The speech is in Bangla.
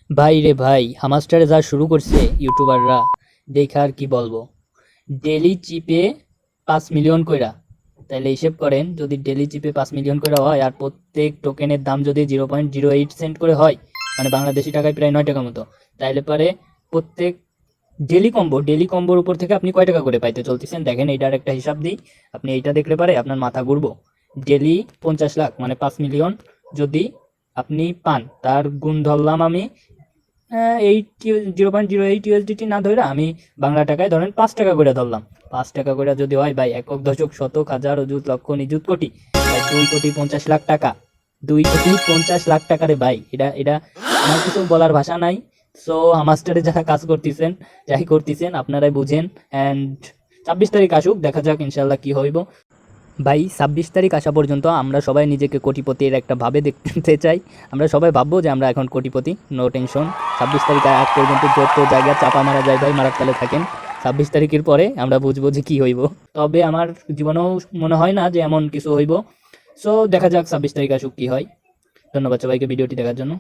ভাই রে ভাই, হামাস্টারে যা শুরু করছে ইউটিউবাররা, দেখা আর কি বলবো। ডেলি চিপে 5 মিলিয়ন কইরা। তাহলে হিসেব করেন, যদি ডেলি চিপে 5 মিলিয়ন করে হয় আর প্রত্যেক টোকেনের দাম যদি 0.08 সেন্ট করে হয়, মানে বাংলাদেশি টাকায় প্রায় 9 টাকা মতো, তাইলে পারে প্রত্যেক ডেলি কম্বোর উপর থেকে আপনি কয় টাকা করে পাইতে চলতেছেন দেখেন। এইটার একটা হিসাব দিই, আপনি এইটা দেখলে পারে আপনার মাথা ঘুরবো। ডেলি 50 লাখ মানে 5 মিলিয়ন যদি আপনি পান, তার গুণ ধরলাম আমি 0.08 USDT না ধরে আমি বাংলা টাকায় ধরেন 5 টাকা করে ধরলাম। 5 টাকা করে যদি হয় ভাই, একক দশক শতক হাজার অযুত লক্ষ নিযুত কোটি, ভাই 2,50,00,000 টাকা। 2,50,00,000 টাকা রে ভাই, এটা এটা আমার কিছু বলার ভাষা নাই। সো মাস্টারে যারা কাজ করতেছেন, যাই করতেছেন আপনারাই বুঝেন। অ্যান্ড 26 তারিখ আসুক, দেখা যাক ইনশাল্লাহ কি হইব। ভাই 26 তারিখ আসা পর্যন্ত আমরা সবাই নিজেকে কোটিপতির একটা ভাবে দেখতে চাই। আমরা সবাই ভাববো যে আমরা এখন কোটিপতি, নো টেনশন। 26 তারিখ আগ পর্যন্ত যত জায়গা চাপা মারা যায় ভাই, মারার তালে থাকেন। 26 তারিখের পরে আমরা বুঝবো যে কি হইব। তবে আমার জীবনেও মনে হয় না যে এমন কিছু হইব। সো দেখা যাক 26 তারিখ আসুক কি হয়। ধন্যবাদ সবাইকে ভিডিওটি দেখার জন্য।